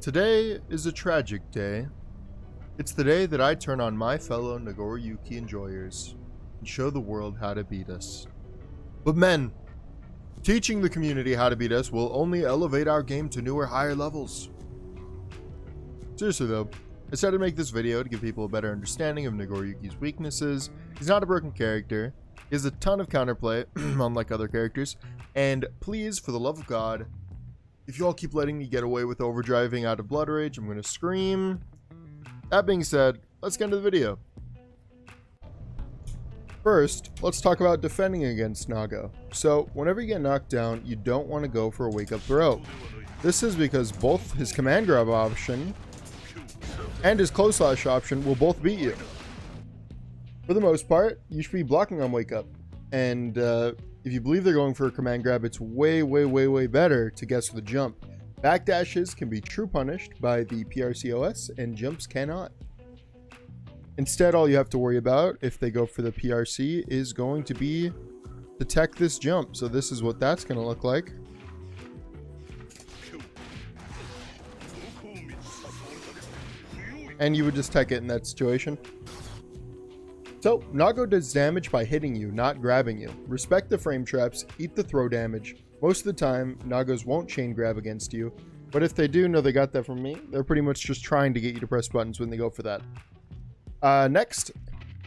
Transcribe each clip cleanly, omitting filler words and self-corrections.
Today is a tragic day. It's the day that I turn on my fellow Nagoriyuki enjoyers and show the world how to beat us. But men, teaching the community how to beat us will only elevate our game to newer, higher levels. Seriously though, I decided to make this video to give people a better understanding of Nagoriyuki's weaknesses. He's not a broken character. He has a ton of counterplay, unlike other characters. And please, for the love of God, if you all keep letting me get away with overdriving out of blood rage, I'm going to scream. That being said, let's get into the video. First, let's talk about defending against Nago. So, whenever you get knocked down, you don't want to go for a wake-up throw. This is because both his command grab option and his close slash option will both beat you. For the most part, you should be blocking on wake up. And if you believe they're going for a command grab, it's way better to guess with a jump. Backdashes can be true punished by the PRCOS and jumps cannot. Instead, all you have to worry about if they go for the PRC is going to be to tech this jump. So this is what that's going to look like. And you would just tech it in that situation. So, Nago does damage by hitting you, not grabbing you. Respect the frame traps, eat the throw damage. Most of the time, Nagos won't chain grab against you. But if they do, know they got that from me. They're pretty much just trying to get you to press buttons when they go for that. Next,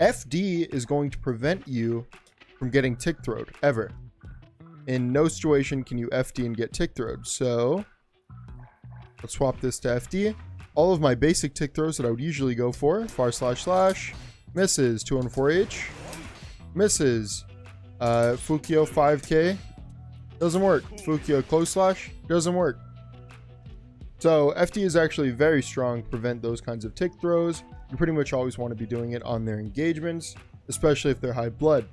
FD is going to prevent you from getting tick throwed, ever. In no situation can you FD and get tick throwed. So, let's swap this to FD. All of my basic tick throws that I would usually go for, far slash, misses, 214H, misses, Fukio 5K, doesn't work, Fukio close slash, doesn't work. So FD is actually very strong to prevent those kinds of tick throws. You pretty much always want to be doing it on their engagements, especially if they're high blood.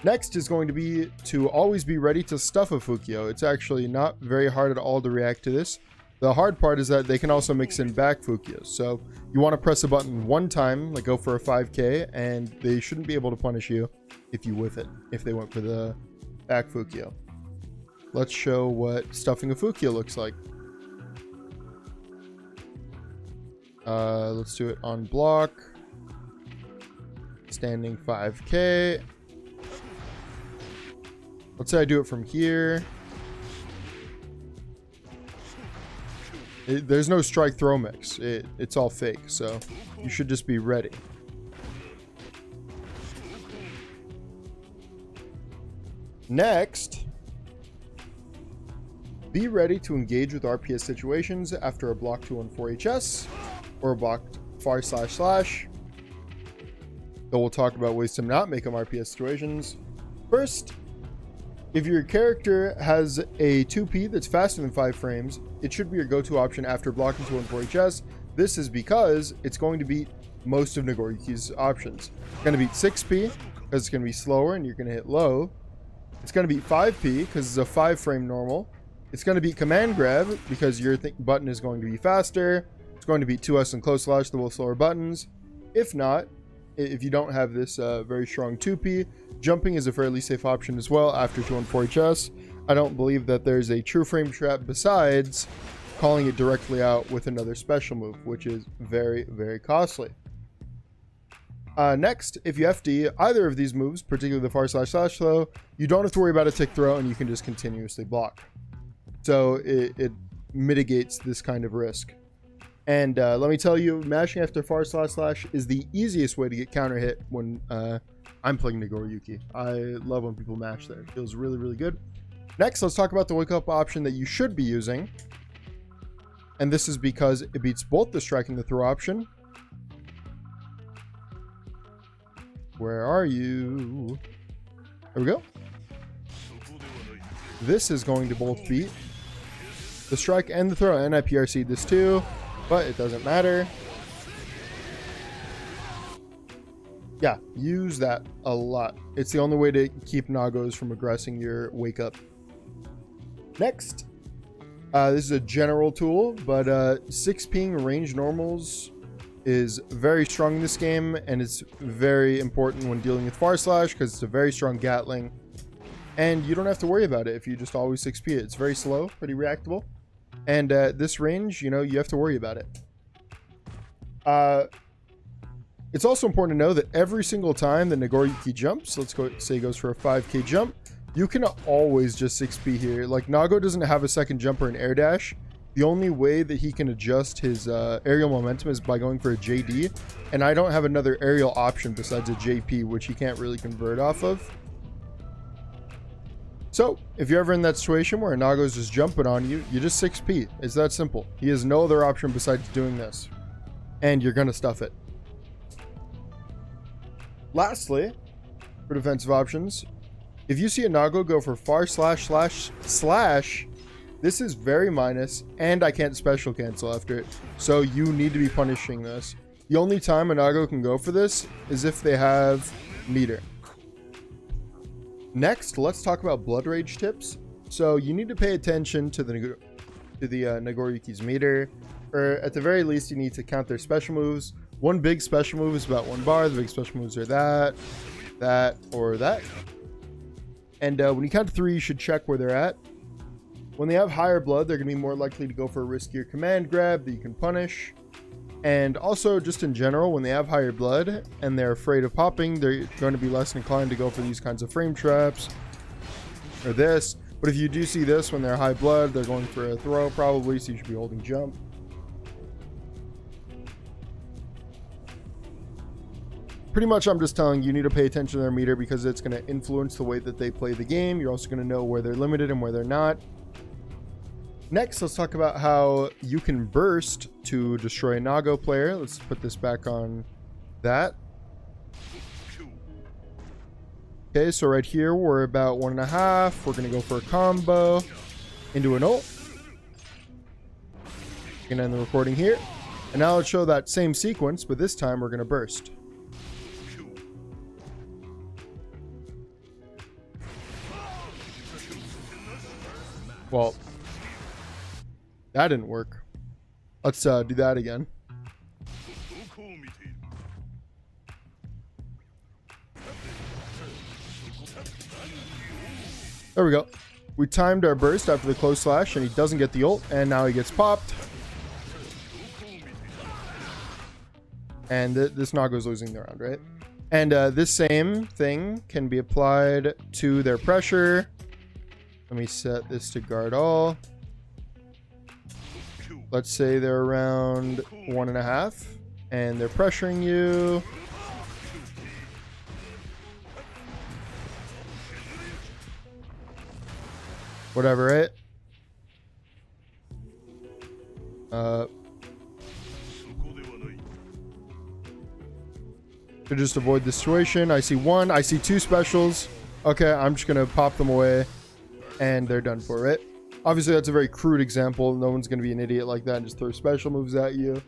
Next is going to be to always be ready to stuff a Fukio. It's actually not very hard at all to react to this. The hard part is that they can also mix in back Fukios. So you want to press a button one time, like go for a 5K, and they shouldn't be able to punish you if you whiff it, if they went for the back Fukio. Let's show what stuffing a Fukio looks like. Let's do it on block. Standing 5K. Let's say I do it from here. There's no strike throw mix. It's all fake, so you should just be ready. Next, be ready to engage with RPS situations after a block 214HS or a blocked far slash. Though we'll talk about ways to not make them RPS situations. First, if your character has a 2P that's faster than 5 frames, it should be your go-to option after blocking 214HS. This is because it's going to beat most of Nagoriyuki's options. It's going to beat 6P because it's going to be slower and you're going to hit low. It's going to beat 5P because it's a 5 frame normal. It's going to beat command grab because your button is going to be faster. It's going to beat 2S and close slash, the both slower buttons. If not, if you don't have this very strong 2P, jumping is a fairly safe option as well after 214HS. I don't believe that there's a true frame trap besides calling it directly out with another special move, which is very costly. Next, if you FD either of these moves, particularly the far slash though, you don't have to worry about a tick throw and you can just continuously block. So it mitigates this kind of risk. And let me tell you, mashing after far slash is the easiest way to get counter hit when I'm playing Nagoriyuki. I love when people mash there. It feels really good. Next, let's talk about the wake up option that you should be using. And this is because it beats both the strike and the throw option. Where are you? There we go. This is going to both beat the strike and the throw. And I PRC'd this too, but it doesn't matter. Yeah, use that a lot. It's the only way to keep Nagos from aggressing your wake up. Next, this is a general tool, but 6ping range normals is very strong in this game, and it's very important when dealing with far slash because it's a very strong Gatling. And you don't have to worry about it if you just always 6P it. It's very slow, pretty reactable. And at this range, you know, you have to worry about it. It's also important to know that every single time the Nagoriyuki jumps, let's go say he goes for a 5k jump, you can always just 6p here. Like, Nago doesn't have a second jump or an air dash. The only way that he can adjust his aerial momentum is by going for a JD, and I don't have another aerial option besides a JP, which he can't really convert off of. So if you're ever in that situation where Nago's just jumping on you, you just 6p. It's that simple. He has no other option besides doing this, and you're gonna stuff it. Lastly, for defensive options, if you see a Nago go for far slash, this is very minus, and I can't special cancel after it, so you need to be punishing this. The only time a Nago can go for this is if they have meter. Next, let's talk about blood rage tips. So you need to pay attention to the Nagoriyuki's meter, or at the very least, you need to count their special moves. One big special move is about 1 bar. The big special moves are that, or that. And when you count to 3, you should check where they're at. When they have higher blood, they're going to be more likely to go for a riskier command grab that you can punish. And also, just in general, when they have higher blood and they're afraid of popping, they're going to be less inclined to go for these kinds of frame traps or this. But if you do see this when they're high blood, they're going for a throw probably, so you should be holding jump. Pretty much, I'm just telling you, you need to pay attention to their meter because it's going to influence the way that they play the game. You're also going to know where they're limited and where they're not. Next, let's talk about how you can burst to destroy a Nago player. Let's put this back on that. Okay, so right here, we're about 1.5. We're going to go for a combo into an ult. We're going to end the recording here. And now let's show that same sequence, but this time we're going to burst. Well, that didn't work. Let's do that again. There we go. We timed our burst after the close slash, and he doesn't get the ult, and now he gets popped. And this Nago's losing the round, right? And this same thing can be applied to their pressure. Let me set this to guard all. Let's say they're around 1.5 and they're pressuring you. Whatever, right? To just avoid the situation, I see 1, I see 2 specials. Okay, I'm just gonna pop them away and they're done for, right? Obviously, that's a very crude example. No one's going to be an idiot like that and just throw special moves at you.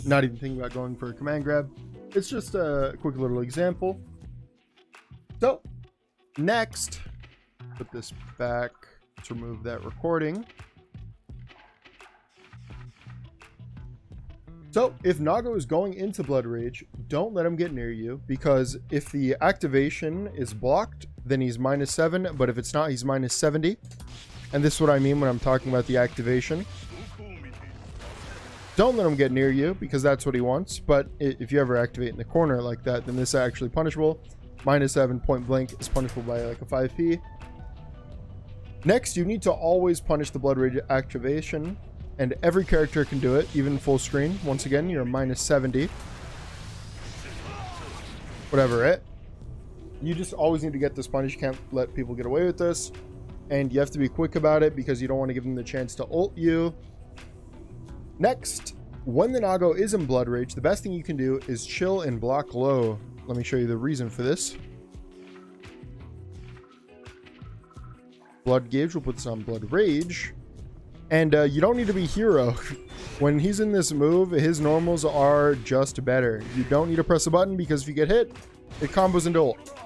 Not even thinking about going for a command grab. It's just a quick little example. So, next, put this back. Let's remove that recording. So, if Nago is going into Blood Rage, don't let him get near you, because if the activation is blocked, then he's -7, but if it's not, he's -70. And this is what I mean when I'm talking about the activation. Don't let him get near you, because that's what he wants. But if you ever activate in the corner like that, then this is actually punishable. -7 point blank is punishable by like a 5p. Next, you need to always punish the Blood Rage activation. And every character can do it, even full screen. Once again, you're -70. Whatever, right? You just always need to get this punish. You can't let people get away with this. And you have to be quick about it because you don't want to give them the chance to ult you. Next, when the Nago is in Blood Rage, the best thing you can do is chill and block low. Let me show you the reason for this. Blood Gauge, we'll put this on Blood Rage. And you don't need to be hero. When he's in this move, his normals are just better. You don't need to press a button because if you get hit, it combos into ult.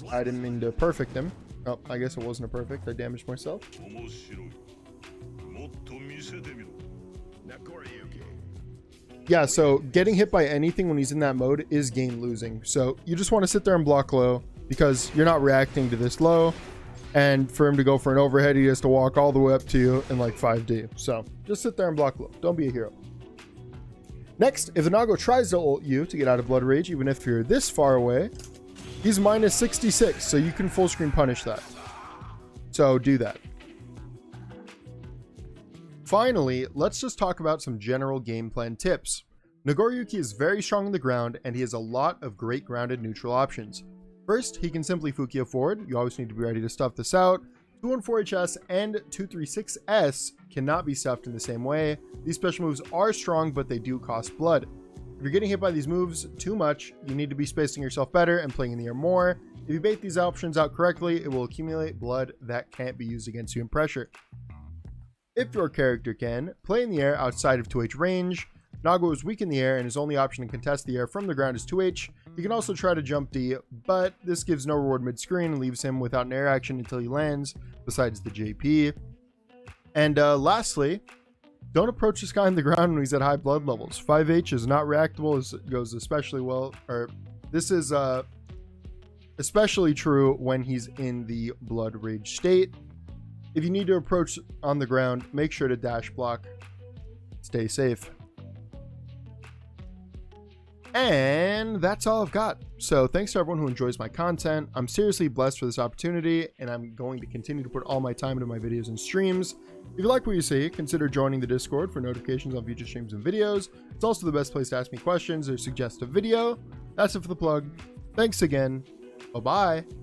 I didn't mean to perfect him. Oh, I guess it wasn't a perfect. I damaged myself. Yeah, so getting hit by anything when he's in that mode is game losing. So you just want to sit there and block low because you're not reacting to this low. And for him to go for an overhead, he has to walk all the way up to you in like 5D. So just sit there and block low. Don't be a hero. Next, if the Nago tries to ult you to get out of Blood Rage, even if you're this far away, he's minus 66, so you can full screen punish that. So do that. Finally, let's just talk about some general game plan tips. Nagoriyuki is very strong on the ground, and he has a lot of great grounded neutral options. First, he can simply Fukia forward. You always need to be ready to stuff this out. 214HS and 236S cannot be stuffed in the same way. These special moves are strong, but they do cost blood. If you're getting hit by these moves too much, you need to be spacing yourself better and playing in the air more. If you bait these options out correctly, it will accumulate blood that can't be used against you in pressure. If your character can, play in the air outside of 2H range. Nago is weak in the air, and his only option to contest the air from the ground is 2H. He can also try to jump D, but this gives no reward mid-screen and leaves him without an air action until he lands, besides the JP. And lastly, don't approach this guy on the ground when he's at high blood levels. 5H is not reactable, it goes especially well, or this is especially true when he's in the blood rage state. If you need to approach on the ground, make sure to dash block. Stay safe. And that's all I've got. So thanks to everyone who enjoys my content. I'm seriously blessed for this opportunity, and I'm going to continue to put all my time into my videos and streams. If you like what you see, consider joining the Discord for notifications on future streams and videos. It's also the best place to ask me questions or suggest a video. That's it for the plug. Thanks again. Bye-bye.